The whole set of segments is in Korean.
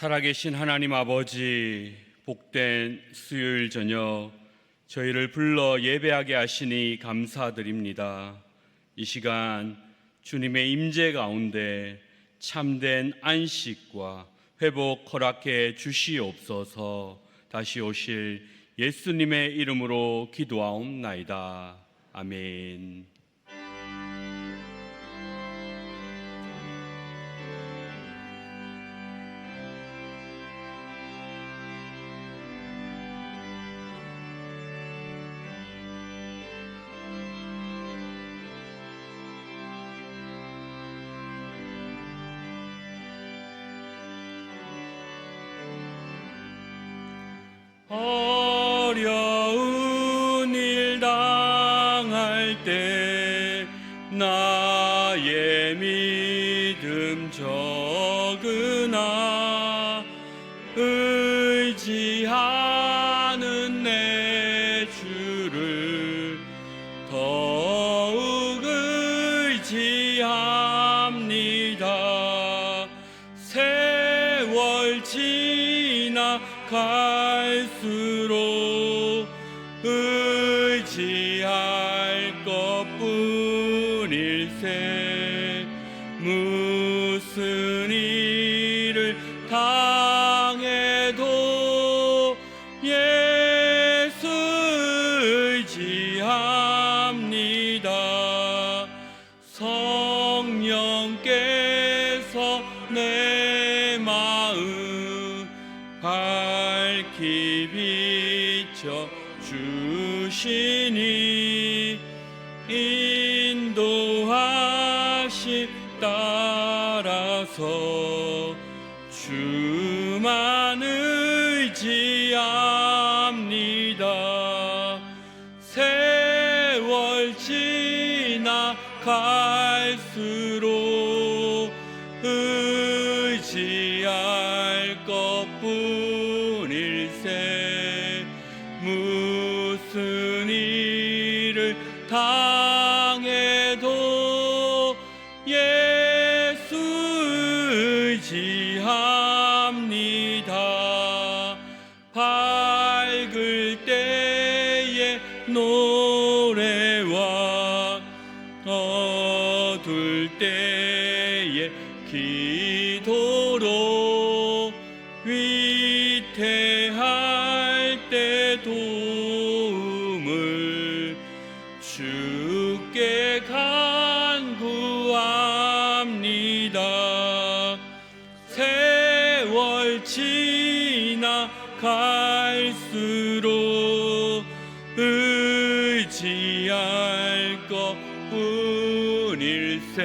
살아계신 하나님 아버지, 복된 수요일 저녁 저희를 불러 예배하게 하시니 감사드립니다. 이 시간 주님의 임재 가운데 참된 안식과 회복 허락해 주시옵소서. 다시 오실 예수님의 이름으로 기도하옵나이다. 아멘. 어려운 일 당할 때 나의 믿음 적으나 의지하는 내 주를 더욱 의지합니다. 세월 지나갈수록 의지할 것뿐일세. 무슨 일을 당해도 예수 의지합니다. 성령께서 내 마음 밝히 비춰 주시니 인도하심 따라서 주만 의지합니다. 세월 지나갈수록 의지할 것뿐일세. 무슨 일을 당해도 예수 의지합니다. 밝을 때의 노래와 어둘 때의 기도로 위태할 때 도움을 주께 간구합니다. 세월 지나갈수록 의지할 것뿐일세.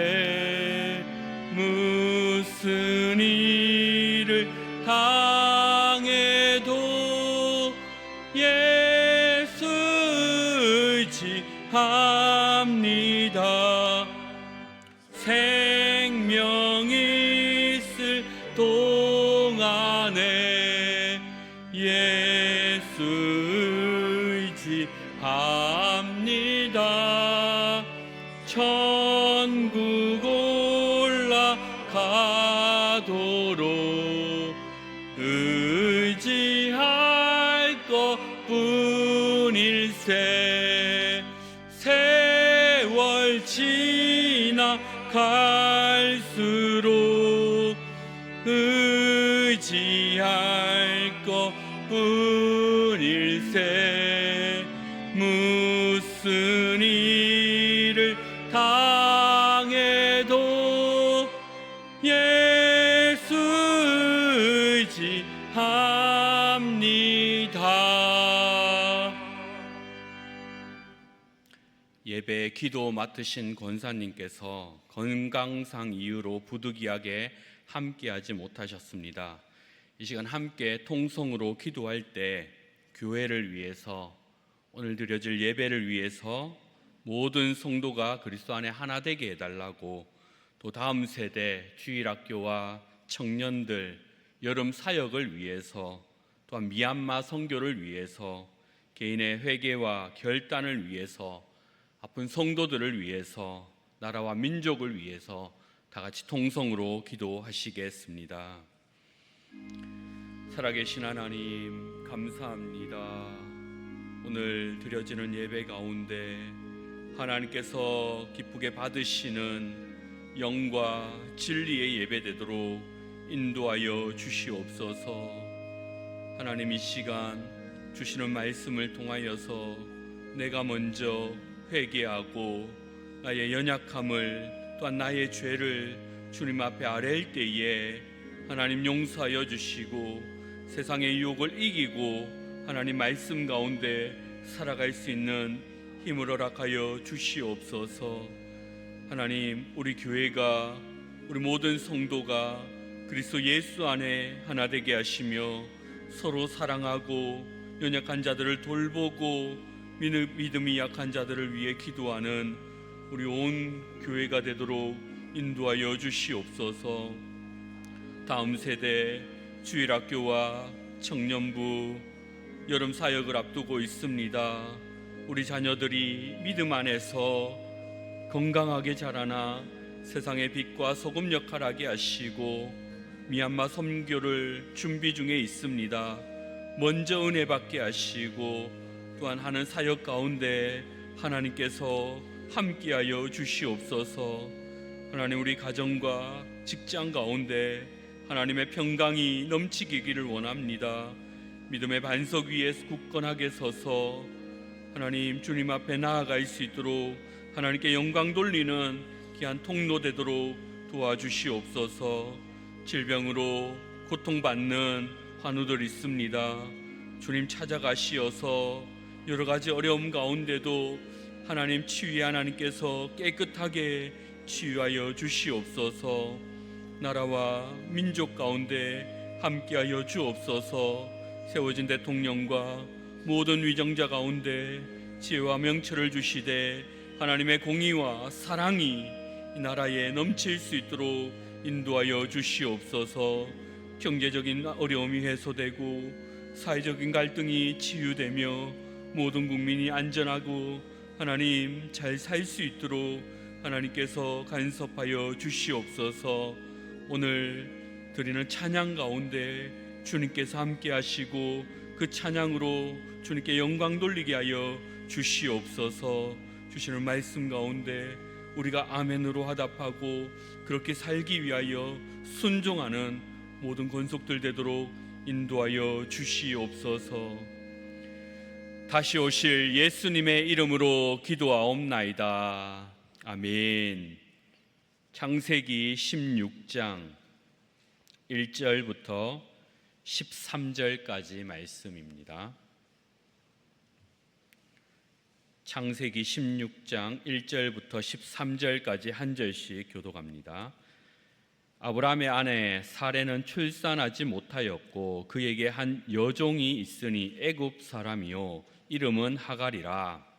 무슨 일을 당해도 예수 의지합니다. 생명 있을 동안에 예수 의지합니다. 천국 올라가도록 의지할 것뿐일세. 세월 지나갈수록 의지할 것뿐일세. 무슨 일을 당해도 예수 의지합니다. 예배 기도 맡으신 권사님께서 건강상 이유로 부득이하게 함께하지 못하셨습니다. 이 시간 함께 통성으로 기도할 때 교회를 위해서, 오늘 드려질 예배를 위해서 모든 성도가 그리스도 안에 하나 되게 해달라고, 또 다음 세대 주일학교와 청년들 여름 사역을 위해서, 또한 미얀마 선교를 위해서, 개인의 회개와 결단을 위해서, 아픈 성도들을 위해서, 나라와 민족을 위해서 다 같이 통성으로 기도하시겠습니다. 살아계신 하나님 감사합니다. 오늘 드려지는 예배 가운데 하나님께서 기쁘게 받으시는 영과 진리의 예배되도록 인도하여 주시옵소서. 하나님, 이 시간 주시는 말씀을 통하여서 내가 먼저 회개하고 나의 연약함을 또한 나의 죄를 주님 앞에 아뢰일 때에 하나님 용서하여 주시고 세상의 유혹을 이기고 하나님 말씀 가운데 살아갈 수 있는 힘을 허락하여 주시옵소서. 하나님, 우리 교회가, 우리 모든 성도가 그리스도 예수 안에 하나 되게 하시며 서로 사랑하고 연약한 자들을 돌보고 믿음이 약한 자들을 위해 기도하는 우리 온 교회가 되도록 인도하여 주시옵소서. 다음 세대 주일학교와 청년부 여름 사역을 앞두고 있습니다. 우리 자녀들이 믿음 안에서 건강하게 자라나 세상의 빛과 소금 역할을 하게 하시고 미얀마 선교를 준비 중에 있습니다. 먼저 은혜 받게 하시고 또한 하는 사역 가운데 하나님께서 함께하여 주시옵소서. 하나님, 우리 가정과 직장 가운데 하나님의 평강이 넘치기를 원합니다. 믿음의 반석 위에 굳건하게 서서 하나님 주님 앞에 나아갈 수 있도록 하나님께 영광 돌리는 귀한 통로 되도록 도와주시옵소서. 질병으로 고통받는 환우들 있습니다. 주님 찾아가시어서 여러 가지 어려움 가운데도 하나님 치유의 하나님께서 깨끗하게 치유하여 주시옵소서. 나라와 민족 가운데 함께하여 주옵소서. 세워진 대통령과 모든 위정자 가운데 지혜와 명철을 주시되 하나님의 공의와 사랑이 이 나라에 넘칠 수 있도록 인도하여 주시옵소서. 경제적인 어려움이 해소되고 사회적인 갈등이 치유되며 모든 국민이 안전하고 하나님 잘 살 수 있도록 하나님께서 간섭하여 주시옵소서. 오늘 드리는 찬양 가운데 주님께서 함께 하시고 그 찬양으로 주님께 영광 돌리게 하여 주시옵소서. 주시는 말씀 가운데 우리가 아멘으로 화답하고 그렇게 살기 위하여 순종하는 모든 권속들 되도록 인도하여 주시옵소서. 다시 오실 예수님의 이름으로 기도하옵나이다. 아멘. 창세기 16장 1절부터 13절까지 말씀입니다. 창세기 16장 1절부터 13절까지 한 절씩 교독합니다. 아브라함의 아내 사레는 출산하지 못하였고 그에게 한 여종이 있으니 애굽 사람이요 이름은 하갈이라.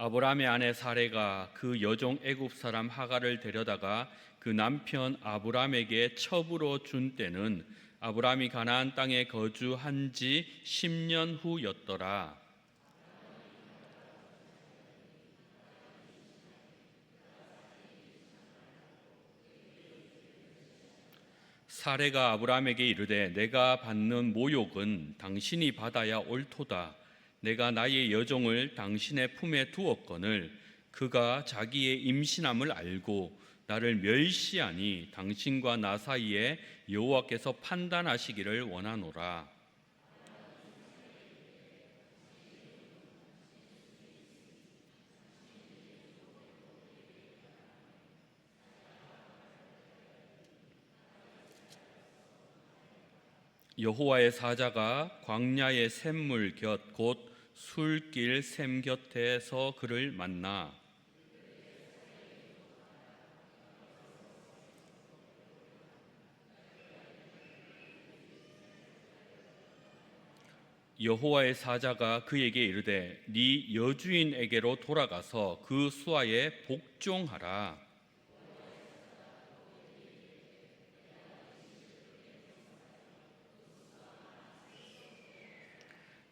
아브라함의 아내 사레가 그 여종 애굽 사람 하갈을 데려다가 그 남편 아브라함에게 첩으로 준 때는 아브라함이 가나안 땅에 거주한 지 10년 후였더라. 사레가 아브라함에게 이르되 내가 받는 모욕은 당신이 받아야 옳도다. 내가 나의 여종을 당신의 품에 두었거늘 그가 자기의 임신함을 알고 나를 멸시하니 당신과 나 사이에 여호와께서 판단하시기를 원하노라. 여호와의 사자가 광야의 샘물 곁 곧 술길 샘 곁에서 그를 만나 여호와의 사자가 그에게 이르되 네 여주인에게로 돌아가서 그 수하에 복종하라.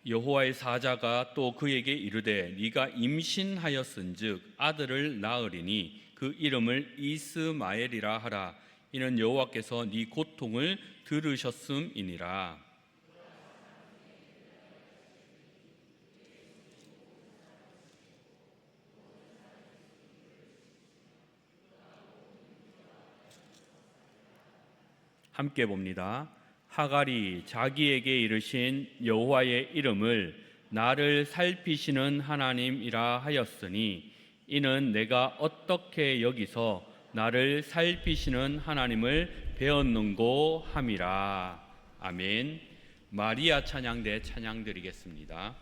여호와의 사자가 또 그에게 이르되 네가 임신하였은즉 아들을 낳으리니 그 이름을 이스마엘이라 하라. 이는 여호와께서 네 고통을 들으셨음이니라. 함께 봅니다. 하갈이 자기에게 이르신 여호와의 이름을 나를 살피시는 하나님이라 하였으니 이는 내가 어떻게 여기서 나를 살피시는 하나님을 배웠는고 함이라. 아멘. 마리아 찬양대 찬양 드리겠습니다.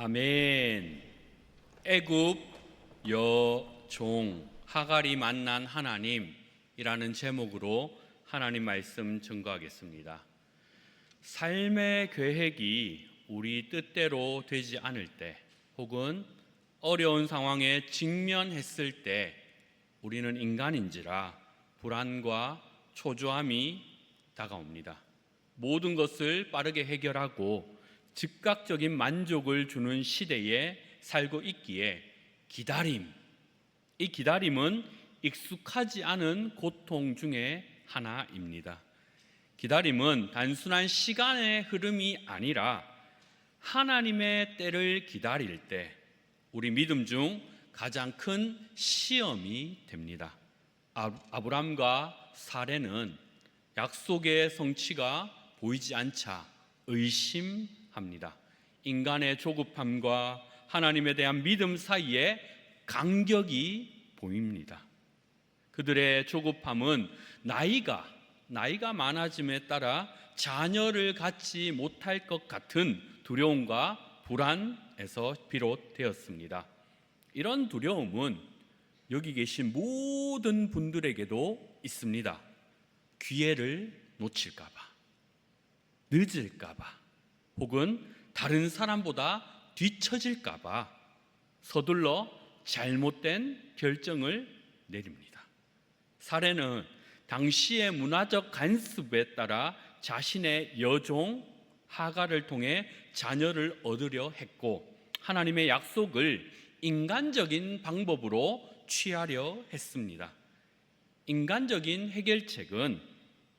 아멘. 애굽 여종 하갈이 만난 하나님이라는 제목으로 하나님 말씀 증거하겠습니다. 삶의 계획이 우리 뜻대로 되지 않을 때 혹은 어려운 상황에 직면했을 때 우리는 인간인지라 불안과 초조함이 다가옵니다. 모든 것을 빠르게 해결하고 즉각적인 만족을 주는 시대에 살고 있기에 이 기다림은 익숙하지 않은 고통 중에 하나입니다. 기다림은 단순한 시간의 흐름이 아니라 하나님의 때를 기다릴 때 우리 믿음 중 가장 큰 시험이 됩니다. 아브람과 사레는 약속의 성취가 보이지 않자 의심합니다. 인간의 조급함과 하나님에 대한 믿음 사이에 간격이 보입니다. 그들의 조급함은 나이가 많아짐에 따라 자녀를 갖지 못할 것 같은 두려움과 불안에서 비롯되었습니다. 이런 두려움은 여기 계신 모든 분들에게도 있습니다. 기회를 놓칠까 봐, 늦을까 봐, 혹은 다른 사람보다 뒤처질까 봐 서둘러 잘못된 결정을 내립니다. 사례는 당시의 문화적 관습에 따라 자신의 여종 하갈을 통해 자녀를 얻으려 했고 하나님의 약속을 인간적인 방법으로 취하려 했습니다. 인간적인 해결책은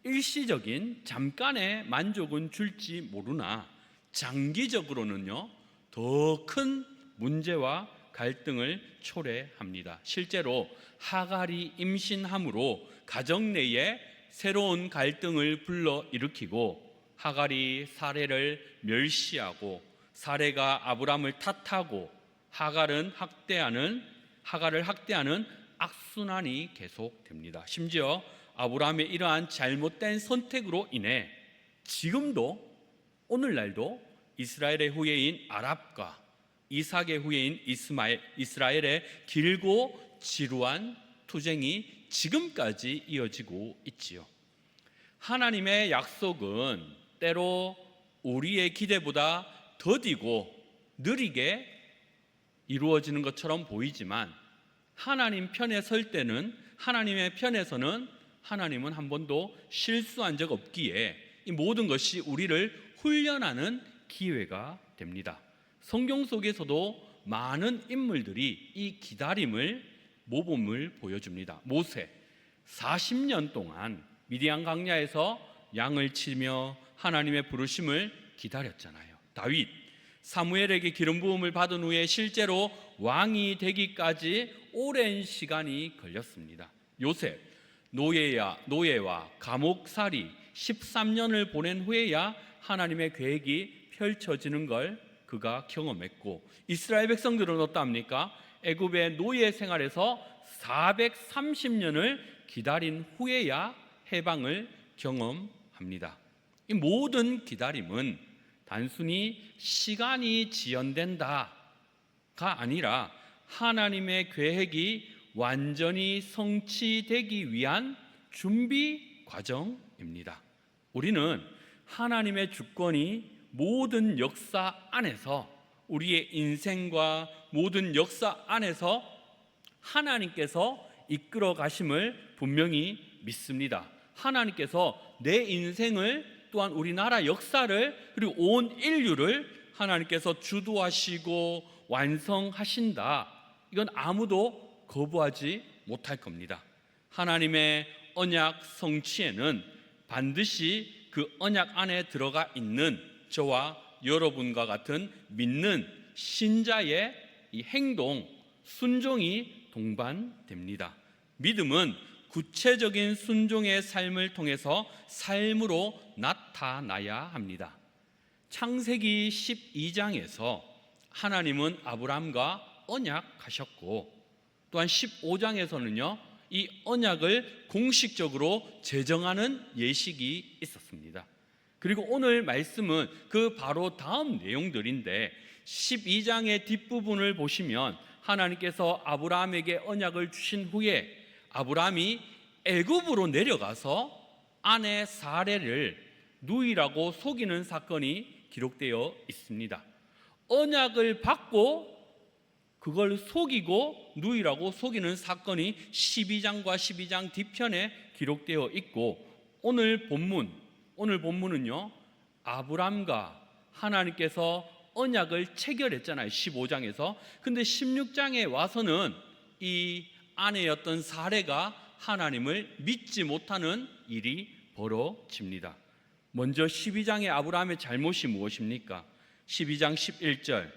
일시적인 잠깐의 만족은 줄지 모르나 장기적으로는요 더 큰 문제와 갈등을 초래합니다. 실제로 하갈이 임신함으로 가정 내에 새로운 갈등을 불러일으키고 하갈이 사레를 멸시하고 사레가 아브람을 탓하고 하갈을 학대하는 악순환이 계속됩니다. 심지어 아브람의 이러한 잘못된 선택으로 인해 지금도 오늘날도 이스라엘의 후예인 아랍과 이삭의 후예인 이스라엘의 길고 지루한 투쟁이 지금까지 이어지고 있지요. 하나님의 약속은 때로 우리의 기대보다 더디고 느리게 이루어지는 것처럼 보이지만 하나님 편에 설 때는 하나님의 편에서는 하나님은 한 번도 실수한 적 없기에 이 모든 것이 우리를 훈련하는 기회가 됩니다. 성경 속에서도 많은 인물들이 이 기다림을 모범을 보여줍니다. 모세 40년 동안 미디안 광야에서 양을 치며 하나님의 부르심을 기다렸잖아요. 다윗 사무엘에게 기름 부음을 받은 후에 실제로 왕이 되기까지 오랜 시간이 걸렸습니다. 요셉 노예와 감옥살이 13년을 보낸 후에야 하나님의 계획이 펼쳐지는 걸 그가 경험했고 이스라엘 백성들은 어떠합니까? 애굽의 노예 생활에서 430년을 기다린 후에야 해방을 경험합니다. 이 모든 기다림은 단순히 시간이 지연된다가 아니라 하나님의 계획이 완전히 성취되기 위한 준비 과정입니다. 우리는 하나님의 주권이 모든 역사 안에서 우리의 인생과 모든 역사 안에서 하나님께서 이끌어 가심을 분명히 믿습니다. 하나님께서 내 인생을 또한 우리나라 역사를 그리고 온 인류를 하나님께서 주도하시고 완성하신다. 이건 아무도 거부하지 못할 겁니다. 하나님의 언약 성취에는 반드시 그 언약 안에 들어가 있는 저와 여러분과 같은 믿는 신자의 이 행동, 순종이 동반됩니다. 믿음은 구체적인 순종의 삶을 통해서 삶으로 나타나야 합니다. 창세기 12장에서 하나님은 아브람과 언약하셨고 또한 15장에서는요 이 언약을 공식적으로 제정하는 예식이 있었습니다. 그리고 오늘 말씀은 그 바로 다음 내용들인데 12장의 뒷부분을 보시면 하나님께서 아브라함에게 언약을 주신 후에 아브라함이 애굽으로 내려가서 아내 사레를 누이라고 속이는 사건이 기록되어 있습니다. 언약을 받고 그걸 속이고 누이라고 속이는 사건이 12장과 12장 뒤편에 기록되어 있고 오늘 본문은요 아브람과 하나님께서 언약을 체결했잖아요. 15장에서. 근데 16장에 와서는 이 아내의 어떤 사례가 하나님을 믿지 못하는 일이 벌어집니다. 먼저 12장의 아브라함의 잘못이 무엇입니까? 12장 11절,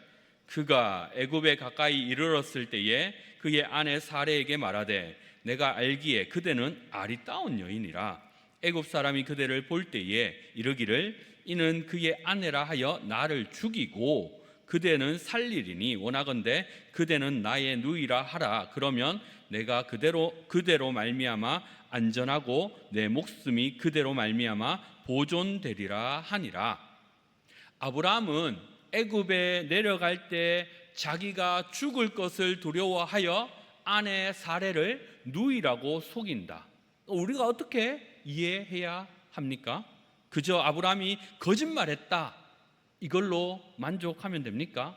그가 애굽에 가까이 이르렀을 때에 그의 아내 사레에게 말하되 내가 알기에 그대는 아리따운 여인이라. 애굽 사람이 그대를 볼 때에 이르기를 이는 그의 아내라 하여 나를 죽이고 그대는 살리리니 원하건대 그대는 나의 누이라 하라. 그러면 내가 그대로 말미암아 안전하고 내 목숨이 그대로 말미암아 보존되리라 하니라. 아브라함은 애굽에 내려갈 때 자기가 죽을 것을 두려워하여 아내 사레를 누이라고 속인다. 우리가 어떻게 이해해야 합니까? 그저 아브라함이 거짓말했다, 이걸로 만족하면 됩니까?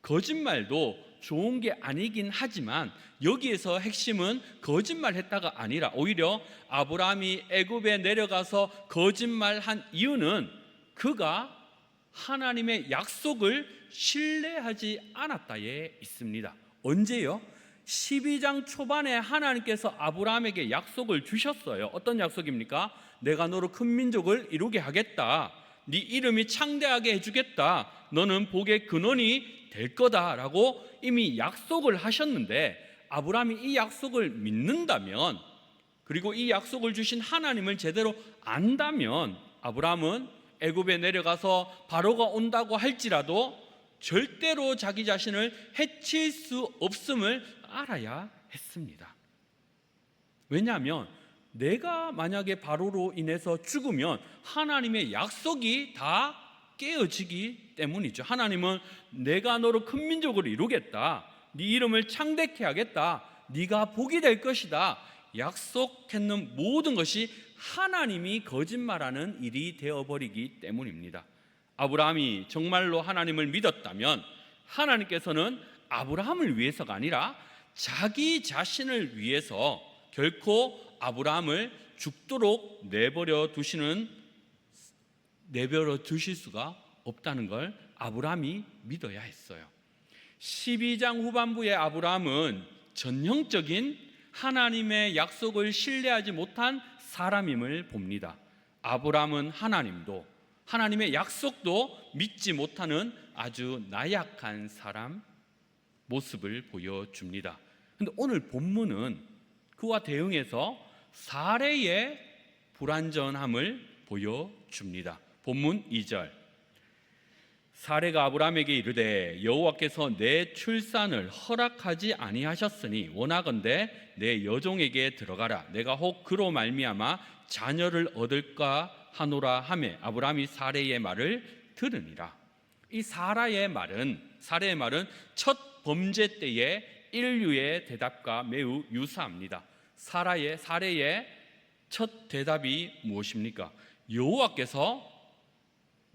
거짓말도 좋은 게 아니긴 하지만 여기에서 핵심은 거짓말했다가 아니라 오히려 아브라함이 애굽에 내려가서 거짓말한 이유는 그가 하나님의 약속을 신뢰하지 않았다에 있습니다. 언제요? 12장 초반에 하나님께서 아브라함에게 약속을 주셨어요. 어떤 약속입니까? 내가 너로 큰 민족을 이루게 하겠다, 네 이름이 창대하게 해주겠다, 너는 복의 근원이 될 거다라고 이미 약속을 하셨는데, 아브라함이 이 약속을 믿는다면, 그리고 이 약속을 주신 하나님을 제대로 안다면 아브라함은 애굽에 내려가서 바로가 온다고 할지라도 절대로 자기 자신을 해칠 수 없음을 알아야 했습니다. 왜냐하면 내가 만약에 바로로 인해서 죽으면 하나님의 약속이 다 깨어지기 때문이죠. 하나님은 내가 너로 큰 민족을 이루겠다, 네 이름을 창대케 하겠다, 네가 복이 될 것이다 약속했는 모든 것이 하나님이 거짓말하는 일이 되어버리기 때문입니다. 아브라함이 정말로 하나님을 믿었다면 하나님께서는 아브라함을 위해서가 아니라 자기 자신을 위해서 결코 아브라함을 죽도록 내버려 두실 수가 없다는 걸 아브라함이 믿어야 했어요. 12장 후반부의 아브라함은 전형적인 하나님의 약속을 신뢰하지 못한 사람임을 봅니다. 아브라함은 하나님도 하나님의 약속도 믿지 못하는 아주 나약한 사람 모습을 보여줍니다. 그런데 오늘 본문은 그와 대응해서 사례의 불완전함을 보여줍니다. 본문 2절, 사례가 아브라함에게 이르되 여호와께서 내 출산을 허락하지 아니하셨으니 원하건대 내 여종에게 들어가라. 내가 혹 그로 말미암아 자녀를 얻을까 하노라 하매 아브라함이 사례의 말을 들으니라. 이 사례의 말은 첫 범죄 때의 인류의 대답과 매우 유사합니다. 사례의 첫 대답이 무엇입니까? 여호와께서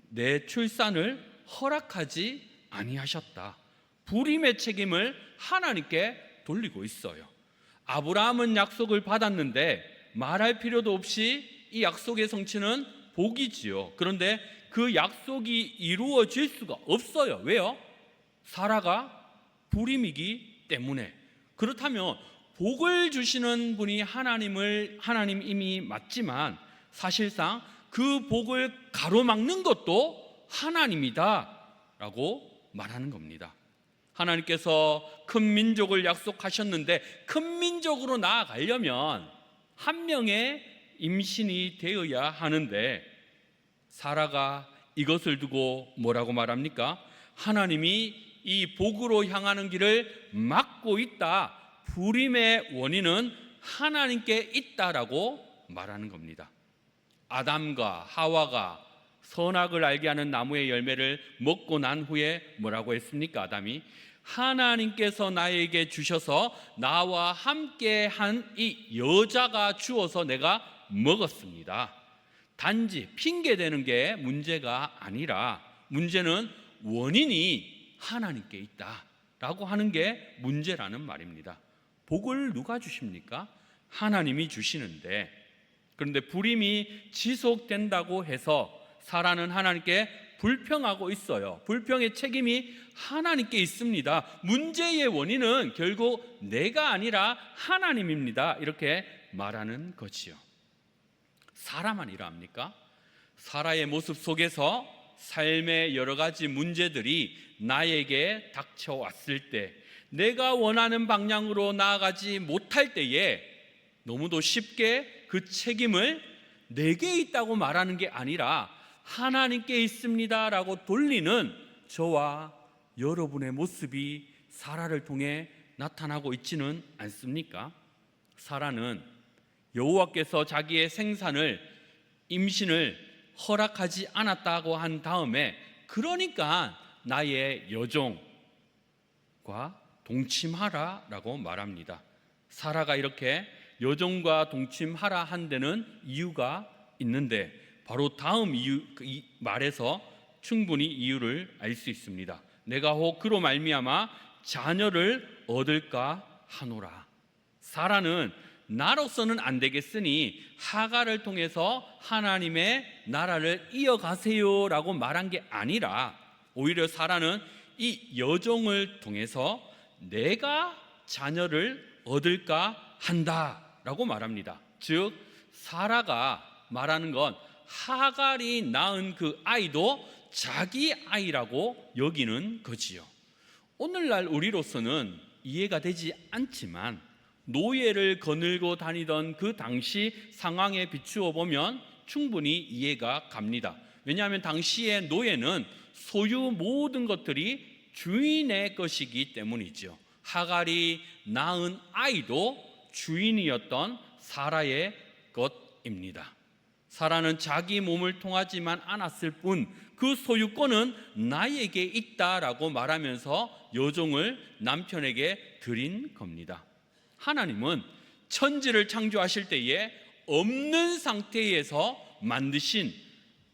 내 출산을 허락하지 아니하셨다. 불임의 책임을 하나님께 돌리고 있어요. 아브라함은 약속을 받았는데 말할 필요도 없이 이 약속의 성취는 복이지요. 그런데 그 약속이 이루어질 수가 없어요. 왜요? 사라가 불임이기 때문에. 그렇다면 복을 주시는 분이 하나님임이 맞지만 사실상 그 복을 가로막는 것도 하나님이다라고 말하는 겁니다. 하나님께서 큰 민족을 약속하셨는데 큰 민족으로 나아가려면 한 명의 임신이 되어야 하는데 사라가 이것을 두고 뭐라고 말합니까? 하나님이 이 복으로 향하는 길을 막고 있다, 불임의 원인은 하나님께 있다라고 말하는 겁니다. 아담과 하와가 선악을 알게 하는 나무의 열매를 먹고 난 후에 뭐라고 했습니까? 아담이 하나님께서 나에게 주셔서 나와 함께 한 이 여자가 주어서 내가 먹었습니다. 단지 핑계대는 게 문제가 아니라 문제는 원인이 하나님께 있다라고 하는 게 문제라는 말입니다. 복을 누가 주십니까? 하나님이 주시는데, 그런데 불임이 지속된다고 해서 사라는 하나님께 불평하고 있어요. 불평의 책임이 하나님께 있습니다. 문제의 원인은 결국 내가 아니라 하나님입니다. 이렇게 말하는 거지요. 사라만 이러합니까? 사라의 모습 속에서 삶의 여러 가지 문제들이 나에게 닥쳐왔을 때, 내가 원하는 방향으로 나아가지 못할 때에 너무도 쉽게 그 책임을 내게 있다고 말하는 게 아니라 하나님께 있습니다라고 돌리는 저와 여러분의 모습이 사라를 통해 나타나고 있지는 않습니까? 사라는 여호와께서 자기의 생산을, 임신을 허락하지 않았다고 한 다음에, 그러니까 나의 여종과 동침하라라고 말합니다. 사라가 이렇게 여종과 동침하라 한 데는 이유가 있는데, 바로 다음 이 말에서 충분히 이유를 알 수 있습니다. 내가 혹 그로 말미암아 자녀를 얻을까 하노라. 사라는 나로서는 안 되겠으니 하갈을 통해서 하나님의 나라를 이어가세요라고 말한 게 아니라, 오히려 사라는 이 여종을 통해서 내가 자녀를 얻을까 한다라고 말합니다. 즉 사라가 말하는 건 하갈이 낳은 그 아이도 자기 아이라고 여기는 거지요. 오늘날 우리로서는 이해가 되지 않지만 노예를 거느리고 다니던 그 당시 상황에 비추어 보면 충분히 이해가 갑니다. 왜냐하면 당시의 노예는 소유 모든 것들이 주인의 것이기 때문이죠. 하갈이 낳은 아이도 주인이었던 사라의 것입니다. 사라는 자기 몸을 통하지만 않았을 뿐 그 소유권은 나에게 있다라고 말하면서 여종을 남편에게 드린 겁니다. 하나님은 천지를 창조하실 때에 없는 상태에서 만드신,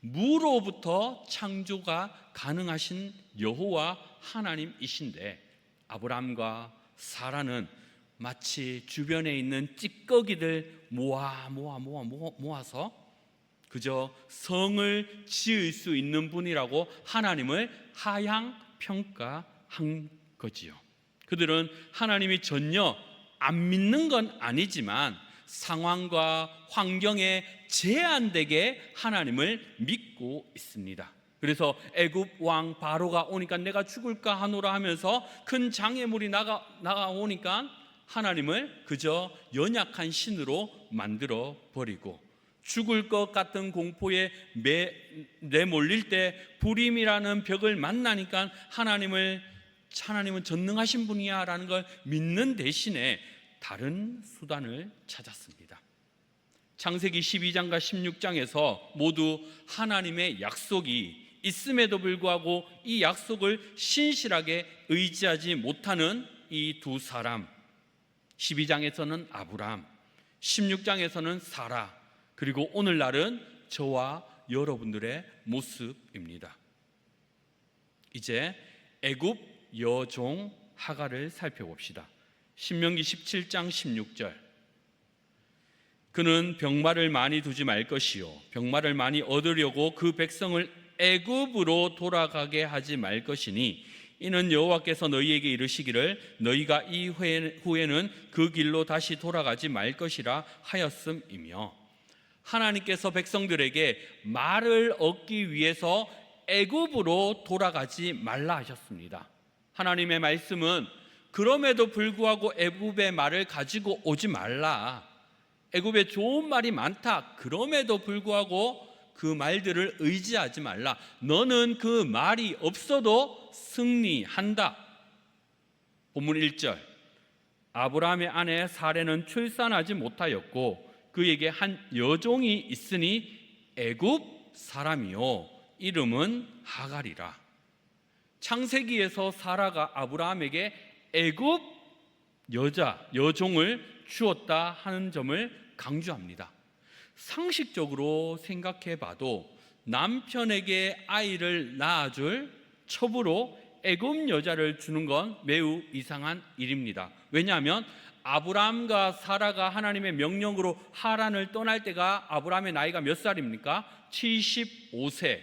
무로부터 창조가 가능하신 여호와 하나님이신데, 아브람과 사라는 마치 주변에 있는 찌꺼기들 모아서 그저 성을 지을 수 있는 분이라고 하나님을 하향 평가한 거지요. 그들은 하나님이 전혀 안 믿는 건 아니지만 상황과 환경에 제한되게 하나님을 믿고 있습니다. 그래서 애굽 왕 바로가 오니까 내가 죽을까 하노라 하면서 큰 장애물이 나가오니까 하나님을 그저 연약한 신으로 만들어 버리고, 죽을 것 같은 공포에 내몰릴 때 불임이라는 벽을 만나니까 하나님은 전능하신 분이야 라는 걸 믿는 대신에 다른 수단을 찾았습니다. 창세기 12장과 16장에서 모두 하나님의 약속이 있음에도 불구하고 이 약속을 신실하게 의지하지 못하는 이 두 사람, 12장에서는 아브람, 16장에서는 사라, 그리고 오늘날은 저와 여러분들의 모습입니다. 이제 애굽 여종 하갈을 살펴봅시다. 신명기 17장 16절. 그는 병마를 많이 두지 말 것이요 병마를 많이 얻으려고 그 백성을 애굽으로 돌아가게 하지 말 것이니 이는 여호와께서 너희에게 이르시기를 너희가 이 후에는 그 길로 다시 돌아가지 말 것이라 하였음이며, 하나님께서 백성들에게 말을 얻기 위해서 애굽으로 돌아가지 말라 하셨습니다. 하나님의 말씀은 그럼에도 불구하고 애굽의 말을 가지고 오지 말라, 애굽에 좋은 말이 많다, 그럼에도 불구하고 그 말들을 의지하지 말라, 너는 그 말이 없어도 승리한다. 본문 1절. 아브라함의 아내 사레는 출산하지 못하였고 그에게 한 여종이 있으니 애굽 사람이요 이름은 하갈이라. 창세기에서 사라가 아브라함에게 애굽 여종을 주었다 하는 점을 강조합니다. 상식적으로 생각해 봐도 남편에게 아이를 낳아줄 첩으로 애굽 여자를 주는 건 매우 이상한 일입니다. 왜냐하면 아브람과 사라가 하나님의 명령으로 하란을 떠날 때가 아브람의 나이가 몇 살입니까? 75세.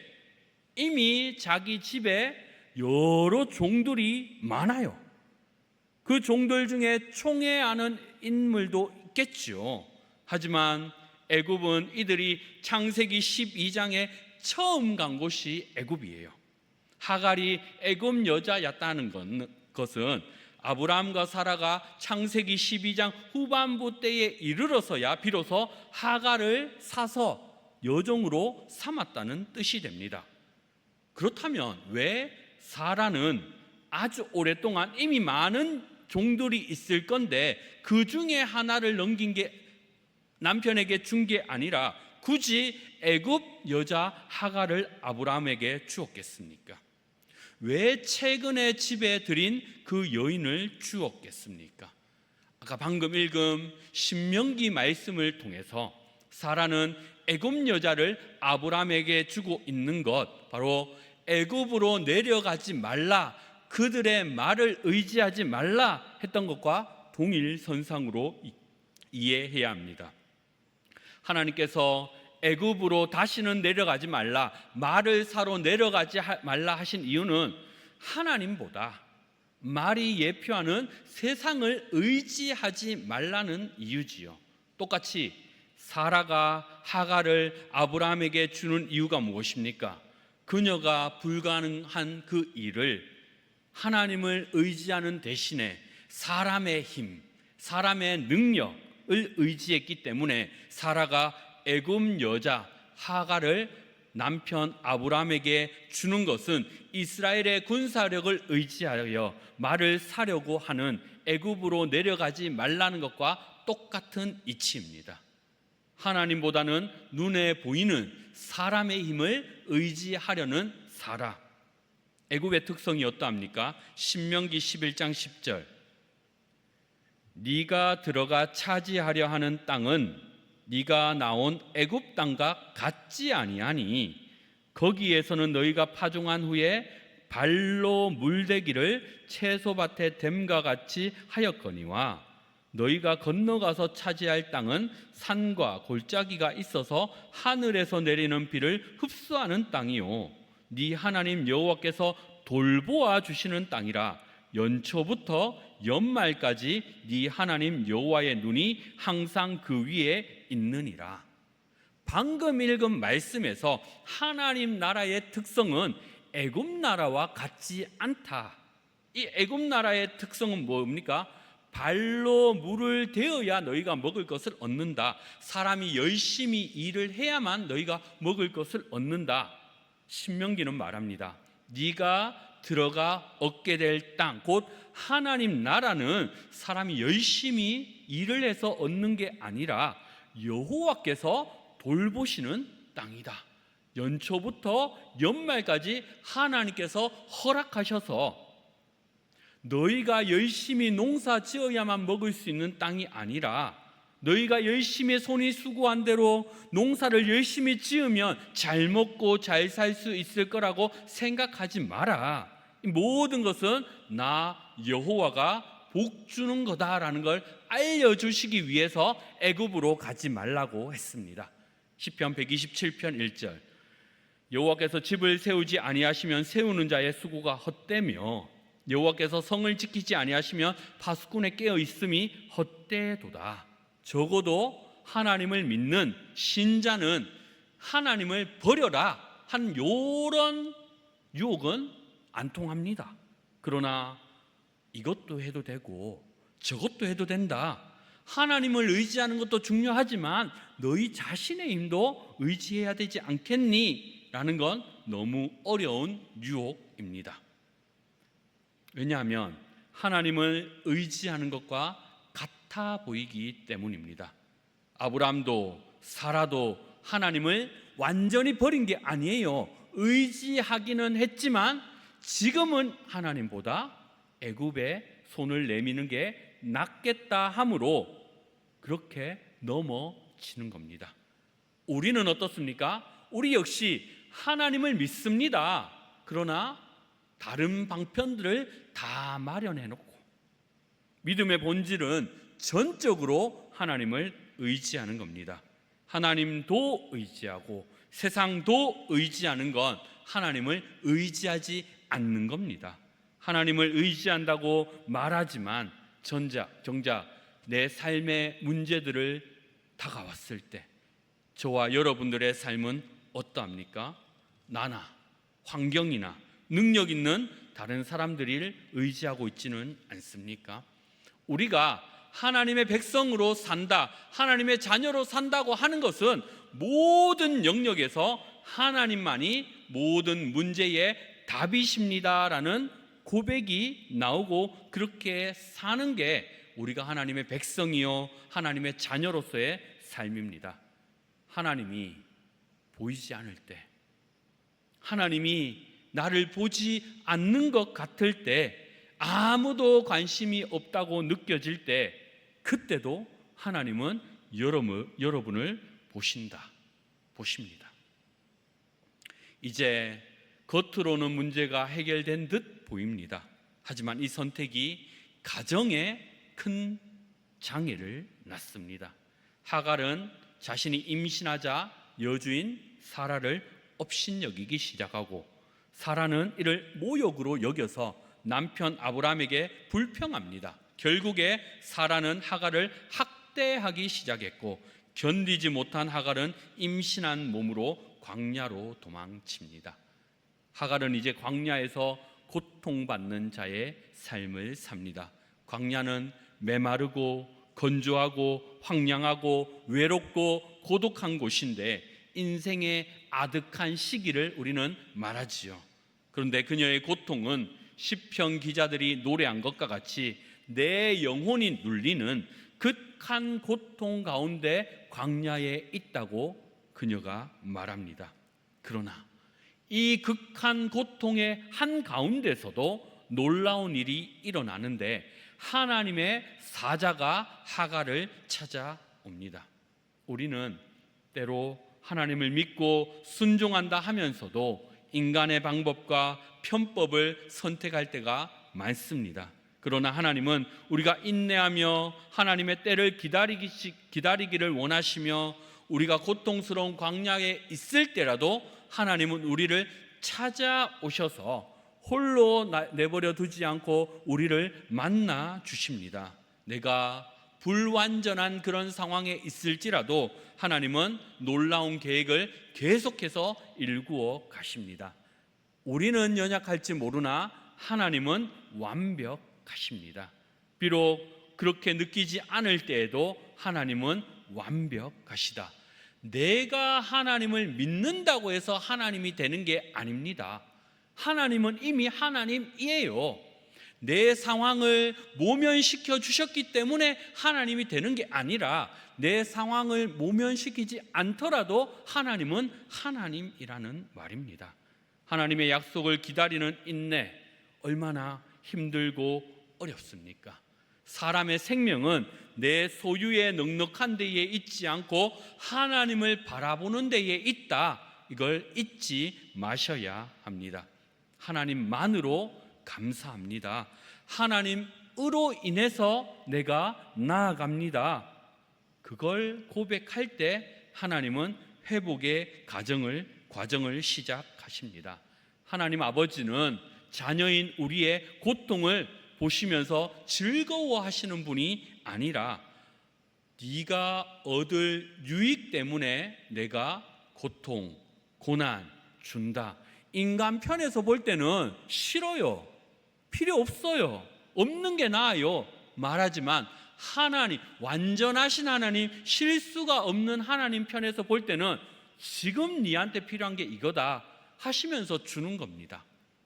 이미 자기 집에 여러 종들이 많아요. 그 종들 중에 총애하는 인물도 있겠죠. 하지만 애굽은 이들이 창세기 12장에 처음 간 곳이 애굽이에요. 하갈이 애굽 여자였다는 것은 아브라함과 사라가 창세기 12장 후반부 때에 이르러서야 비로소 하갈을 사서 여종으로 삼았다는 뜻이 됩니다. 그렇다면 왜 사라는 아주 오랫동안 이미 많은 종들이 있을 건데 그 중에 하나를 넘긴 게 남편에게 준 게 아니라 굳이 애굽 여자 하갈을 아브라함에게 주었겠습니까? 왜 최근에 집에 들인 그 여인을 주었겠습니까? 아까 방금 읽은 신명기 말씀을 통해서 사라는 애굽 여자를 아브라함에게 주고 있는 것, 바로 애굽으로 내려가지 말라, 그들의 말을 의지하지 말라 했던 것과 동일선상으로 이해해야 합니다. 하나님께서 애굽으로 다시는 내려가지 말라, 말을 사러 내려가지 말라 하신 이유는 하나님보다 말이 예표하는 세상을 의지하지 말라는 이유지요. 똑같이 사라가 하갈을 아브라함에게 주는 이유가 무엇입니까? 그녀가 불가능한 그 일을 하나님을 의지하는 대신에 사람의 힘, 사람의 능력을 의지했기 때문에 사라가 애굽 여자 하갈을 남편 아브라함에게 주는 것은 이스라엘의 군사력을 의지하여 말을 사려고 하는 애굽으로 내려가지 말라는 것과 똑같은 이치입니다. 하나님보다는 눈에 보이는 사람의 힘을 의지하려는 사라. 애굽의 특성이 어떠합니까? 신명기 11장 10절, 네가 들어가 차지하려 하는 땅은 네가 나온 애굽 땅과 같지 아니하니 거기에서는 너희가 파종한 후에 발로 물대기를 채소밭에 댐과 같이 하였거니와 너희가 건너가서 차지할 땅은 산과 골짜기가 있어서 하늘에서 내리는 비를 흡수하는 땅이요 네 하나님 여호와께서 돌보아 주시는 땅이라 연초부터 연말까지 네 하나님 여호와의 눈이 항상 그 위에 있느니라. 방금 읽은 말씀에서 하나님 나라의 특성은 애굽 나라와 같지 않다. 이 애굽 나라의 특성은 뭡니까? 발로 물을 대어야 너희가 먹을 것을 얻는다. 사람이 열심히 일을 해야만 너희가 먹을 것을 얻는다. 신명기는 말합니다. 네가 들어가 얻게 될 땅, 곧 하나님 나라는 사람이 열심히 일을 해서 얻는 게 아니라 여호와께서 돌보시는 땅이다. 연초부터 연말까지 하나님께서 허락하셔서 너희가 열심히 농사 지어야만 먹을 수 있는 땅이 아니라 너희가 열심히 손이 수고한 대로 농사를 열심히 지으면 잘 먹고 잘 살 수 있을 거라고 생각하지 마라. 모든 것은 나 여호와가 복 주는 거다라는 걸 알려주시기 위해서 애굽으로 가지 말라고 했습니다. 시편 127편 1절, 여호와께서 집을 세우지 아니하시면 세우는 자의 수고가 헛되며 여호와께서 성을 지키지 아니하시면 파수꾼의 깨어 있음이 헛되도다. 적어도 하나님을 믿는 신자는 하나님을 버려라 한 요런 유혹은 안 통합니다. 그러나 이것도 해도 되고 저것도 해도 된다. 하나님을 의지하는 것도 중요하지만 너희 자신의 힘도 의지해야 되지 않겠니? 라는 건 너무 어려운 유혹입니다. 왜냐하면 하나님을 의지하는 것과 같아 보이기 때문입니다. 아브라함도 사라도 하나님을 완전히 버린 게 아니에요. 의지하기는 했지만 지금은 하나님보다 애굽에 손을 내미는 게 낫겠다 함으로 그렇게 넘어지는 겁니다. 우리는 어떻습니까? 우리 역시 하나님을 믿습니다. 그러나 다른 방편들을 다 마련해 놓고 믿음의 본질은 전적으로 하나님을 의지하는 겁니다. 하나님도 의지하고 세상도 의지하는 건 하나님을 의지하지 않는 겁니다. 하나님을 의지한다고 말하지만 정작 내 삶의 문제들을 다가왔을 때 저와 여러분들의 삶은 어떠합니까? 나나 환경이나 능력 있는 다른 사람들을 의지하고 있지는 않습니까? 우리가 하나님의 백성으로 산다, 하나님의 자녀로 산다고 하는 것은 모든 영역에서 하나님만이 모든 문제의 답이십니다라는 고백이 나오고 그렇게 사는 게 우리가 하나님의 백성이요 하나님의 자녀로서의 삶입니다. 하나님이 보이지 않을 때, 하나님이 나를 보지 않는 것 같을 때, 아무도 관심이 없다고 느껴질 때, 그때도 하나님은 여러분을 보십니다. 이제 겉으로는 문제가 해결된 듯 보입니다. 하지만 이 선택이 가정에 큰 장애를 낳습니다. 하갈은 자신이 임신하자 여주인 사라를 업신여기기 시작하고, 사라는 이를 모욕으로 여겨서 남편 아브람에게 불평합니다. 결국에 사라는 하갈을 학대하기 시작했고, 견디지 못한 하갈은 임신한 몸으로 광야로 도망칩니다. 하갈은 이제 광야에서 고통받는 자의 삶을 삽니다. 광야는 메마르고 건조하고 황량하고 외롭고 고독한 곳인데 인생의 아득한 시기를 우리는 말하지요. 그런데 그녀의 고통은 시편 기자들이 노래한 것과 같이 내 영혼이 눌리는 극한 고통 가운데 광야에 있다고 그녀가 말합니다. 그러나 이 극한 고통의 한가운데서도 놀라운 일이 일어나는데 하나님의 사자가 하갈을 찾아옵니다. 우리는 때로 하나님을 믿고 순종한다 하면서도 인간의 방법과 편법을 선택할 때가 많습니다. 그러나 하나님은 우리가 인내하며 하나님의 때를 기다리기를 원하시며 우리가 고통스러운 광야에 있을 때라도 하나님은 우리를 찾아오셔서 홀로 내버려 두지 않고 우리를 만나 주십니다. 내가 불완전한 그런 상황에 있을지라도 하나님은 놀라운 계획을 계속해서 일구어 가십니다. 우리는 연약할지 모르나 하나님은 완벽하십니다. 비록 그렇게 느끼지 않을 때에도 하나님은 완벽하시다. 내가 하나님을 믿는다고 해서 하나님이 되는 게 아닙니다. 하나님은 이미 하나님이에요. 내 상황을 모면시켜 주셨기 때문에 하나님이 되는 게 아니라 내 상황을 모면시키지 않더라도 하나님은 하나님이라는 말입니다. 하나님의 약속을 기다리는 인내, 얼마나 힘들고 어렵습니까? 사람의 생명은 내 소유의 넉넉한 데에 있지 않고 하나님을 바라보는 데에 있다. 이걸 잊지 마셔야 합니다. 하나님만으로 감사합니다. 하나님으로 인해서 내가 나아갑니다. 그걸 고백할 때 하나님은 회복의 과정을 시작하십니다. 하나님 아버지는 자녀인 우리의 고통을 보시면서 즐거워하시는 분이 아니라 네가 얻을 유익 때문에 내가 고통, 고난 준다. 인간 편에서 볼 때는 싫어요. 필요 없어요. 없는 게 나아요. 말하지만 하나님, 완전하신 하나님, 실수가 없는 하나님 편에서 볼 때는 지금 네한테 필요한 게 이거다 하시면서 주는 겁니다.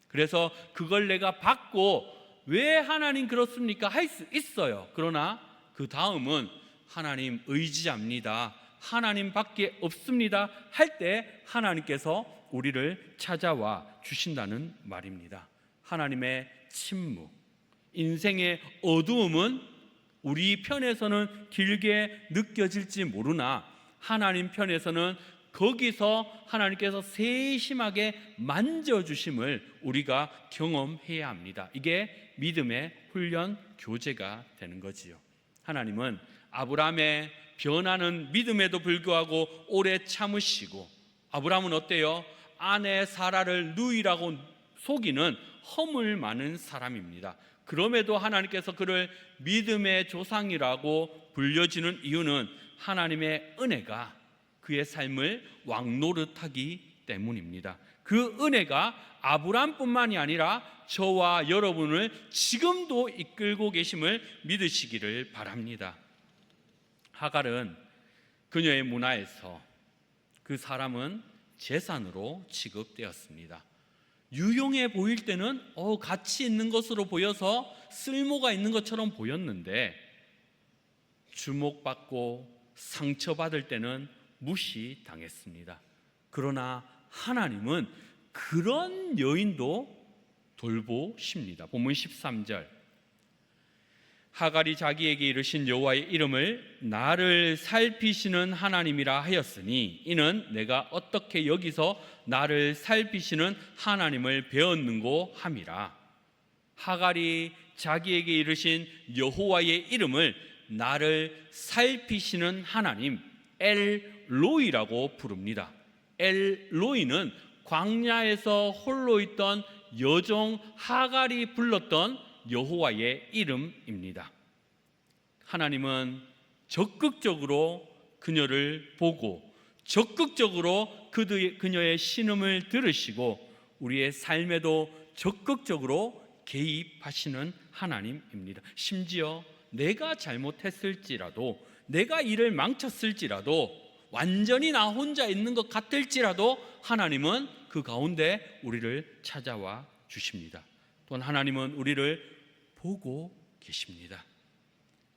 그래서 그걸 내가 받고 왜 하나님 그렇습니까? 할 수 있어요. 그러나 그 다음은 하나님 의지합니다. 하나님밖에 없습니다. 할 때 하나님께서 우리를 찾아와 주신다는 말입니다. 하나님의 침묵, 인생의 어두움은 우리 편에서는 길게 느껴질지 모르나 하나님 편에서는 거기서 하나님께서 세심하게 만져주심을 우리가 경험해야 합니다. 이게 믿음의 훈련 교재가 되는 거지요. 하나님은 아브라함의 변하는 믿음에도 불구하고 오래 참으시고, 아브라함은 어때요? 아내 사라를 누이라고 속이는 허물 많은 사람입니다. 그럼에도 하나님께서 그를 믿음의 조상이라고 불려지는 이유는 하나님의 은혜가 그의 삶을 왕노릇하기 때문입니다. 그 은혜가 아브라함뿐만이 아니라 저와 여러분을 지금도 이끌고 계심을 믿으시기를 바랍니다. 하갈은 그녀의 문화에서 그 사람은 재산으로 취급되었습니다. 유용해 보일 때는 가치 있는 것으로 보여서 쓸모가 있는 것처럼 보였는데, 주목받고 상처받을 때는 무시당했습니다. 그러나 하나님은 그런 여인도 돌보십니다. 본문 13절, 하갈이 자기에게 이르신 여호와의 이름을 나를 살피시는 하나님이라 하였으니 이는 내가 어떻게 여기서 나를 살피시는 하나님을 배웠는고 함이라. 하갈이 자기에게 이르신 여호와의 이름을 나를 살피시는 하나님, 엘로이라고 부릅니다. 엘로이는 광야에서 홀로 있던 여종 하갈이 불렀던 여호와의 이름입니다. 하나님은 적극적으로 그녀를 보고 적극적으로 그녀의 신음을 들으시고 우리의 삶에도 적극적으로 개입하시는 하나님입니다. 심지어 내가 잘못했을지라도, 내가 일을 망쳤을지라도, 완전히 나 혼자 있는 것 같을지라도 하나님은 그 가운데 우리를 찾아와 주십니다. 또한 하나님은 우리를 보고 계십니다.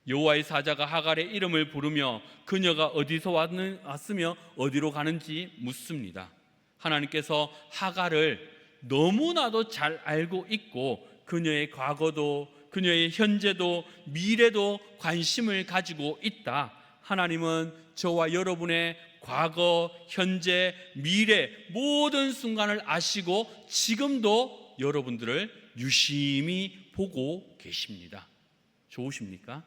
여호와의 사자가 하갈의 이름을 부르며 그녀가 어디서 왔으며 어디로 가는지 묻습니다. 하나님께서 하갈을 너무나도 잘 알고 있고 그녀의 과거도 그녀의 현재도 미래도 관심을 가지고 있다. 하나님은 저와 여러분의 과거, 현재, 미래 모든 순간을 아시고 지금도 여러분들을 유심히 보고 계십니다. 좋으십니까?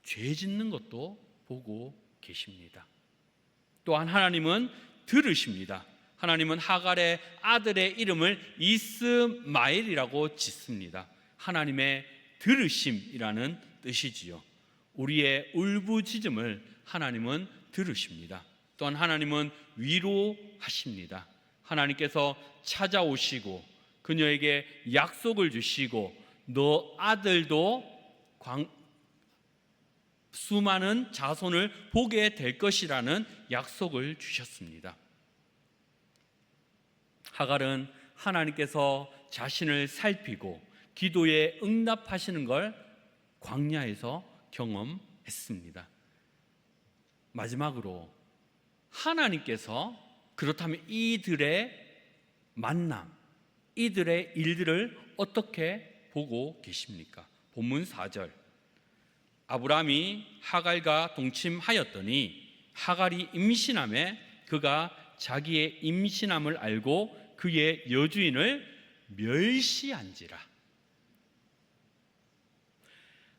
죄 짓는 것도 보고 계십니다. 또한 하나님은 들으십니다. 하나님은 하갈의 아들의 이름을 이스마엘이라고 짓습니다. 하나님의 들으심이라는 뜻이지요. 우리의 울부짖음을 하나님은 들으십니다. 또한 하나님은 위로하십니다. 하나님께서 찾아오시고 그녀에게 약속을 주시고 너 아들도 수많은 자손을 보게 될 것이라는 약속을 주셨습니다. 하갈은 하나님께서 자신을 살피고 기도에 응답하시는 걸 광야에서 경험했습니다. 마지막으로 하나님께서 그렇다면 이들의 만남, 이들의 일들을 어떻게 보고 계십니까? 본문 4절, 아브라함이 하갈과 동침하였더니 하갈이 임신함에 그가 자기의 임신함을 알고 그의 여주인을 멸시한지라.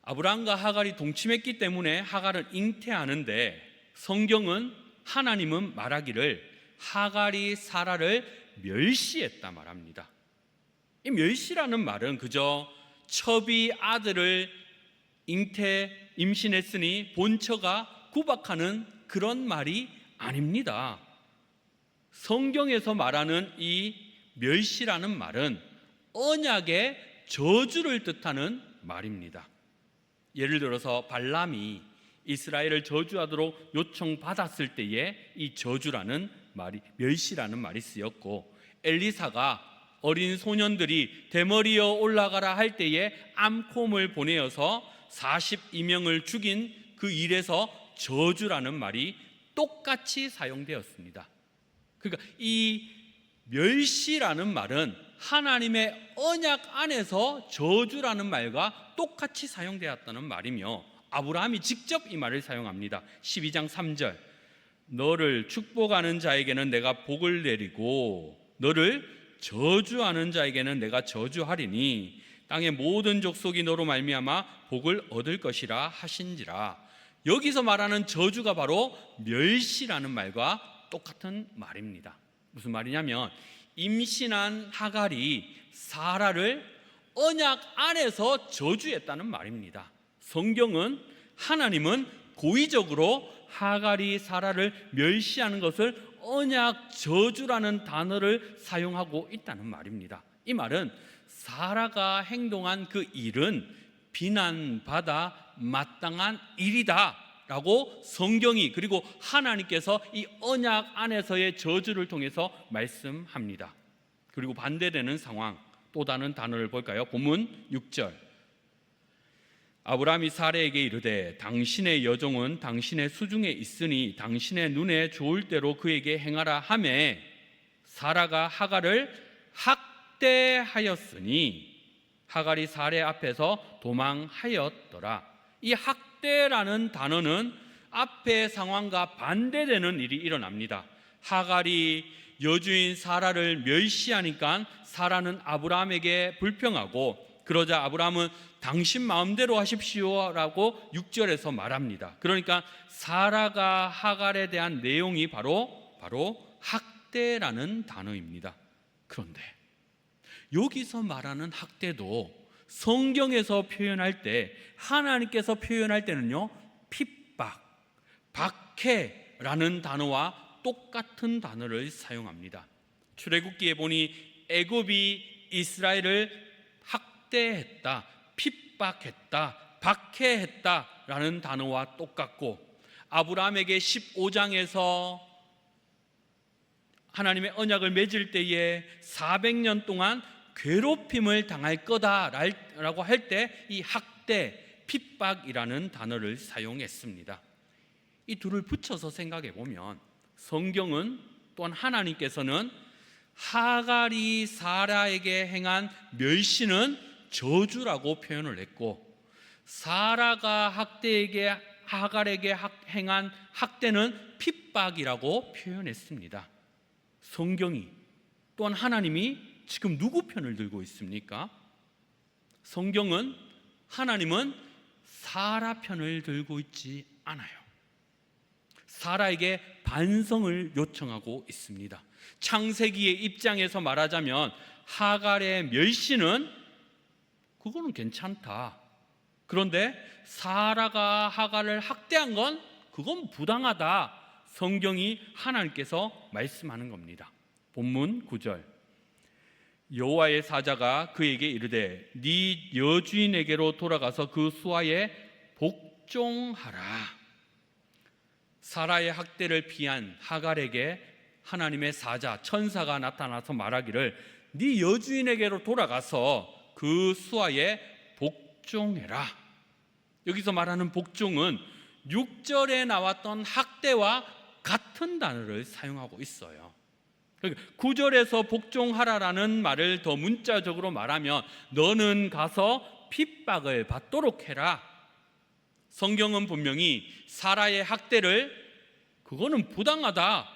아브라함과 하갈이 동침했기 때문에 하갈은 잉태하는데 성경은 하나님은 말하기를 하갈이 사라를 멸시했다 말합니다. 이 멸시라는 말은 그저 첩이 아들을 임신했으니 본처가 구박하는 그런 말이 아닙니다. 성경에서 말하는 이 멸시라는 말은 언약의 저주를 뜻하는 말입니다. 예를 들어서 발람이 이스라엘을 저주하도록 요청받았을 때에 이 저주라는 말이, 멸시라는 말이 쓰였고, 엘리사가 어린 소년들이 대머리여 올라가라 할 때에 암콤을 보내어서 42명을 죽인 그 일에서 저주라는 말이 똑같이 사용되었습니다. 그러니까 이 멸시라는 말은 하나님의 언약 안에서 저주라는 말과 똑같이 사용되었다는 말이며, 아브라함이 직접 이 말을 사용합니다. 12장 3절, 너를 축복하는 자에게는 내가 복을 내리고 너를 저주하는 자에게는 내가 저주하리니 땅의 모든 족속이 너로 말미암아 복을 얻을 것이라 하신지라. 여기서 말하는 저주가 바로 멸시라는 말과 똑같은 말입니다. 무슨 말이냐면 임신한 하갈이 사라를 언약 안에서 저주했다는 말입니다. 성경은 하나님은 고의적으로 하갈이 사라를 멸시하는 것을 언약 저주라는 단어를 사용하고 있다는 말입니다. 이 말은 사라가 행동한 그 일은 비난받아 마땅한 일이다 라고 성경이, 그리고 하나님께서 이 언약 안에서의 저주를 통해서 말씀합니다. 그리고 반대되는 상황, 또 다른 단어를 볼까요? 본문 6절. 아브라함이 사라에게 이르되 당신의 여종은 당신의 수중에 있으니 당신의 눈에 좋을 대로 그에게 행하라 하매 사라가 하갈을 학대하였으니 하갈이 사라 앞에서 도망하였더라. 이 학대라는 단어는 앞의 상황과 반대되는 일이 일어납니다. 하갈이 여주인 사라를 멸시하니까 사라는 아브라함에게 불평하고, 그러자 아브라함은 당신 마음대로 하십시오라고 6절에서 말합니다. 그러니까 사라가 하갈에 대한 내용이 바로 학대라는 단어입니다. 그런데 여기서 말하는 학대도 성경에서 표현할 때, 하나님께서 표현할 때는요, 핍박, 박해라는 단어와 똑같은 단어를 사용합니다. 출애굽기에 보니 애굽이 이스라엘을 학대했다, 핍박했다, 박해했다라는 단어와 똑같고, 아브라함에게 15장에서 하나님의 언약을 맺을 때에 400년 동안 괴롭힘을 당할 거다라고 할 때 이 학대, 핍박이라는 단어를 사용했습니다. 이 둘을 붙여서 생각해 보면 성경은, 또한 하나님께서는 하갈이 사라에게 행한 멸시는 저주라고 표현을 했고, 사라가 하갈에게 행한 학대는 핍박이라고 표현했습니다. 성경이, 또한 하나님이 지금 누구 편을 들고 있습니까? 성경은, 하나님은 사라 편을 들고 있지 않아요. 사라에게 반성을 요청하고 있습니다. 창세기의 입장에서 말하자면 하갈의 멸시는 그거는 괜찮다. 그런데 사라가 하갈을 학대한 건 그건 부당하다. 성경이, 하나님께서 말씀하는 겁니다. 본문 9절. 여호와의 사자가 그에게 이르되 네 여주인에게로 돌아가서 그 수하에 복종하라. 사라의 학대를 피한 하갈에게 하나님의 사자, 천사가 나타나서 말하기를 네 여주인에게로 돌아가서 그 수하에 복종해라. 여기서 말하는 복종은 6절에 나왔던 학대와 같은 단어를 사용하고 있어요. 9절에서 복종하라라는 말을 더 문자적으로 말하면 너는 가서 핍박을 받도록 해라. 성경은 분명히 사라의 학대를 그거는 부당하다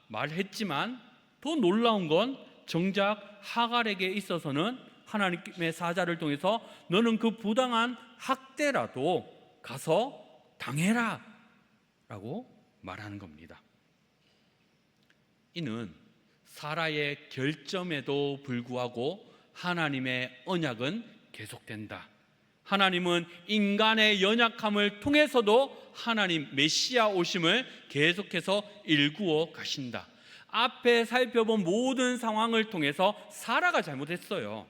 말했지만, 더 놀라운 건 정작 하갈에게 있어서는 하나님의 사자를 통해서 너는 그 부당한 학대라도 가서 당해라 라고 말하는 겁니다. 이는 사라의 결점에도 불구하고 하나님의 언약은 계속된다. 하나님은 인간의 연약함을 통해서도 하나님 메시아 오심을 계속해서 일구어 가신다. 앞에 살펴본 모든 상황을 통해서 사라가 잘못했어요.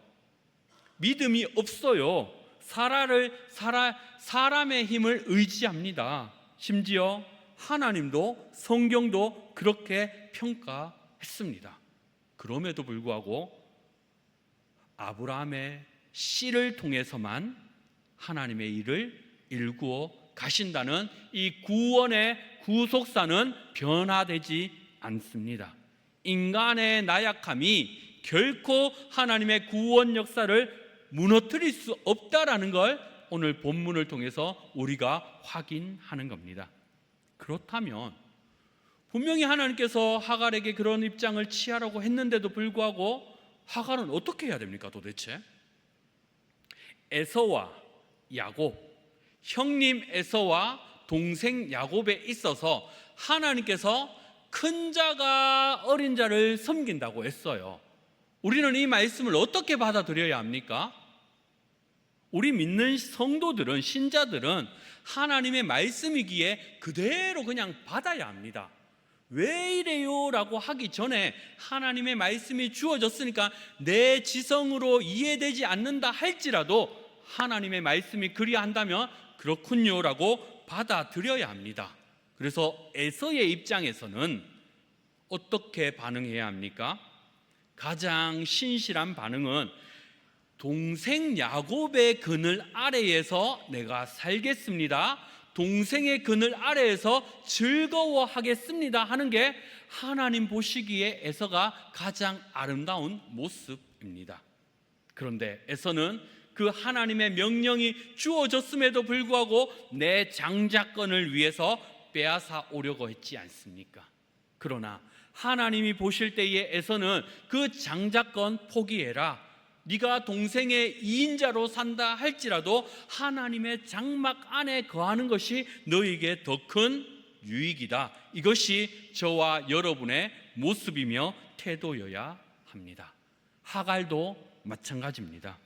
믿음이 없어요. 사람의 힘을 의지합니다. 심지어 하나님도, 성경도 그렇게 평가했습니다. 그럼에도 불구하고 아브라함의 씨를 통해서만 하나님의 일을 일구어 가신다는 이 구원의 구속사는 변화되지 않습니다. 인간의 나약함이 결코 하나님의 구원 역사를 무너뜨릴 수 없다라는 걸 오늘 본문을 통해서 우리가 확인하는 겁니다. 그렇다면 분명히 하나님께서 하갈에게 그런 입장을 취하라고 했는데도 불구하고 하갈은 어떻게 해야 됩니까 도대체? 에서와 야곱, 형님 에서와 동생 야곱에 있어서 하나님께서 큰 자가 어린 자를 섬긴다고 했어요. 우리는 이 말씀을 어떻게 받아들여야 합니까? 우리 믿는 성도들은, 신자들은 하나님의 말씀이기에 그대로 그냥 받아야 합니다. 왜 이래요? 라고 하기 전에 하나님의 말씀이 주어졌으니까 내 지성으로 이해되지 않는다 할지라도 하나님의 말씀이 그리한다면 그렇군요 라고 받아들여야 합니다. 그래서 에서의 입장에서는 어떻게 반응해야 합니까? 가장 신실한 반응은 동생 야곱의 그늘 아래에서 내가 살겠습니다, 동생의 그늘 아래에서 즐거워하겠습니다 하는 게 하나님 보시기에 에서가 가장 아름다운 모습입니다. 그런데 에서는 그 하나님의 명령이 주어졌음에도 불구하고 내 장자권을 위해서 빼앗아 오려고 했지 않습니까? 그러나 하나님이 보실 때에 에서는 그 장자권 포기해라, 네가 동생의 2인자로 산다 할지라도 하나님의 장막 안에 거하는 것이 너에게 더 큰 유익이다, 이것이 저와 여러분의 모습이며 태도여야 합니다. 하갈도 마찬가지입니다.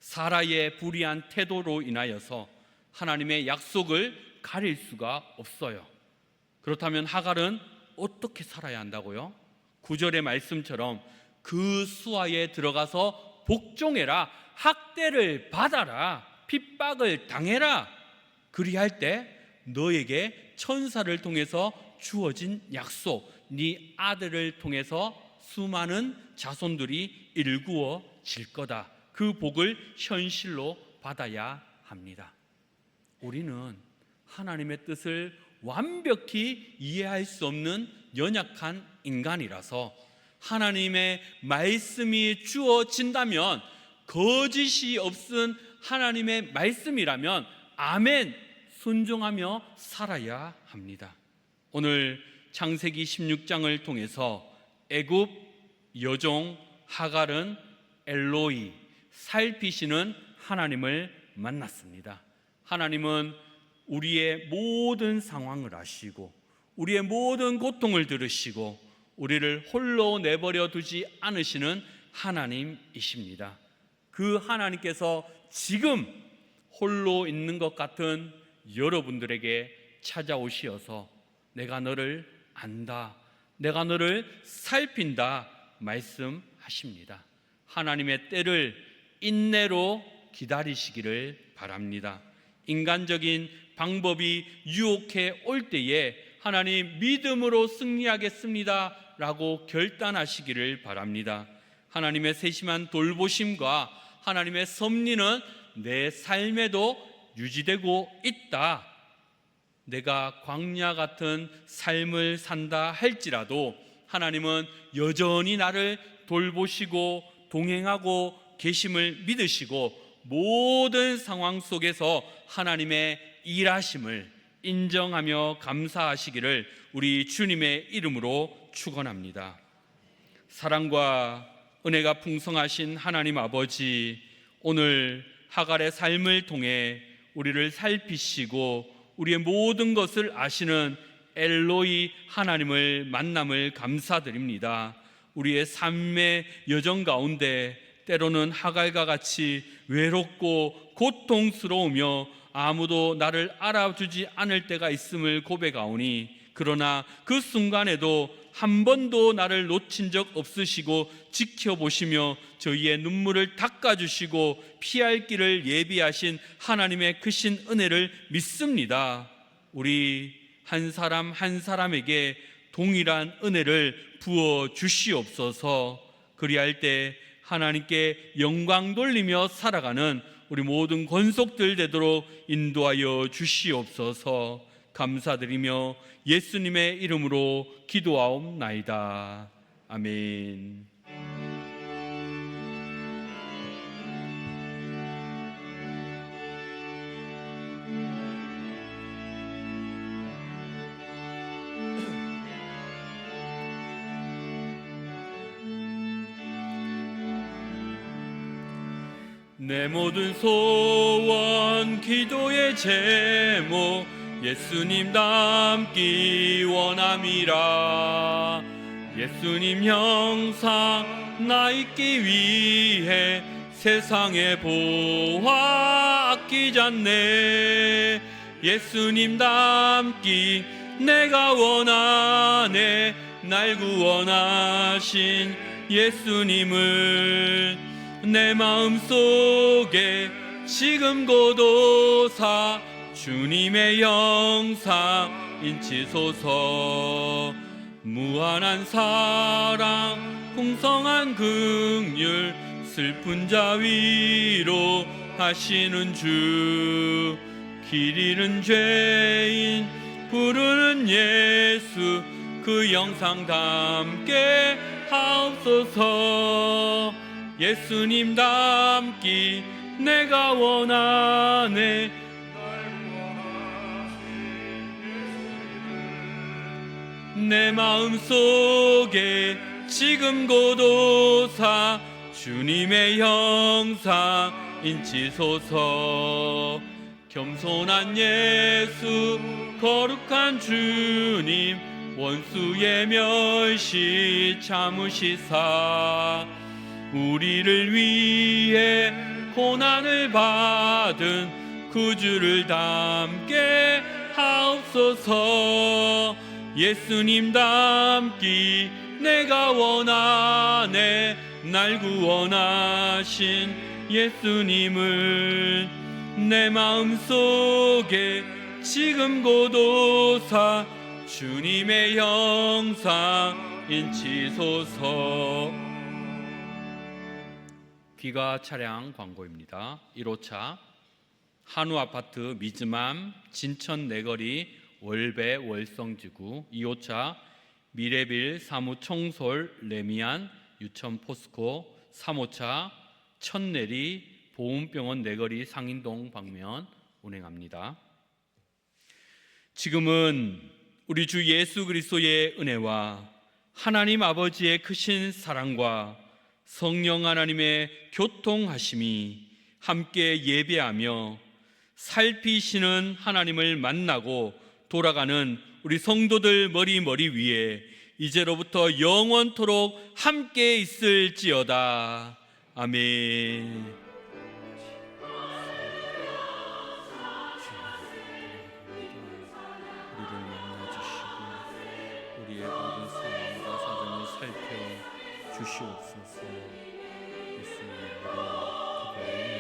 사라의 불의한 태도로 인하여서 하나님의 약속을 가릴 수가 없어요. 그렇다면 하갈은 어떻게 살아야 한다고요? 9절의 말씀처럼 그 수하에 들어가서 복종해라, 학대를 받아라, 핍박을 당해라. 그리할 때 너에게 천사를 통해서 주어진 약속, 네 아들을 통해서 수많은 자손들이 일구어질 거다, 그 복을 현실로 받아야 합니다. 우리는 하나님의 뜻을 완벽히 이해할 수 없는 연약한 인간이라서 하나님의 말씀이 주어진다면, 거짓이 없은 하나님의 말씀이라면 아멘 순종하며 살아야 합니다. 오늘 창세기 16장을 통해서 애굽 여종 하갈은 엘로이, 살피시는 하나님을 만났습니다. 하나님은 우리의 모든 상황을 아시고 우리의 모든 고통을 들으시고 우리를 홀로 내버려 두지 않으시는 하나님이십니다. 그 하나님께서 지금 홀로 있는 것 같은 여러분들에게 찾아오시어서 내가 너를 안다, 내가 너를 살핀다 말씀하십니다. 하나님의 때를 인내로 기다리시기를 바랍니다. 인간적인 방법이 유혹해 올 때에 하나님 믿음으로 승리하겠습니다 라고 결단하시기를 바랍니다. 하나님의 세심한 돌보심과 하나님의 섭리는 내 삶에도 유지되고 있다. 내가 광야 같은 삶을 산다 할지라도 하나님은 여전히 나를 돌보시고 동행하고 계심을 믿으시고 모든 상황 속에서 하나님의 일하심을 인정하며 감사하시기를 우리 주님의 이름으로 축원합니다. 사랑과 은혜가 풍성하신 하나님 아버지, 오늘 하갈의 삶을 통해 우리를 살피시고 우리의 모든 것을 아시는 엘로이 하나님을 만남을 감사드립니다. 우리의 삶의 여정 가운데 때로는 하갈과 같이 외롭고 고통스러우며 아무도 나를 알아주지 않을 때가 있음을 고백하오니, 그러나 그 순간에도 한 번도 나를 놓친 적 없으시고 지켜보시며 저희의 눈물을 닦아주시고 피할 길을 예비하신 하나님의 크신 은혜를 믿습니다. 우리 한 사람 한 사람에게 동일한 은혜를 부어 주시옵소서. 그리할 때 하나님께 영광 돌리며 살아가는 우리 모든 권속들 되도록 인도하여 주시옵소서. 감사드리며 예수님의 이름으로 기도하옵나이다. 아멘. 내 모든 소원 기도의 제목 예수님 닮기 원함이라. 예수님 형상 나 있기 위해 세상의 보화 아끼지 않네. 예수님 닮기 내가 원하네. 날 구원하신 예수님을 내 마음속에 지금 고도사 주님의 영상 인치소서. 무한한 사랑 풍성한 긍휼 슬픈 자 위로 하시는 주. 길 잃은 죄인 부르는 예수 그 영상 담게 하옵소서. 예수님 닮기 내가 원하네. 내 마음속에 지금 고도사 주님의 형상 인치소서. 겸손한 예수 거룩한 주님 원수의 멸시 참으시사 우리를 위해 고난을 받은 구주를 닮게 하옵소서. 예수님 닮기 내가 원하네. 날 구원하신 예수님을 내 마음속에 지금 고도사 주님의 형상 인치소서. 귀가 차량 광고입니다. 1호차 한우아파트 미즈맘 진천 내거리 월배 월성지구. 2호차 미래빌 사무총솔 레미안 유천 포스코. 3호차 천내리 보훈병원 내거리 상인동 방면 운행합니다. 지금은 우리 주 예수 그리스도의 은혜와 하나님 아버지의 크신 사랑과 성령 하나님의 교통하심이 함께 예배하며 살피시는 하나님을 만나고 돌아가는 우리 성도들 머리 위에 이제로부터 영원토록 함께 있을지어다. 아멘. 우리를 만나주시고 우리의 모든 상황과 사정을 살펴 주시옵소서. 예수님으로 기도하옵나이다.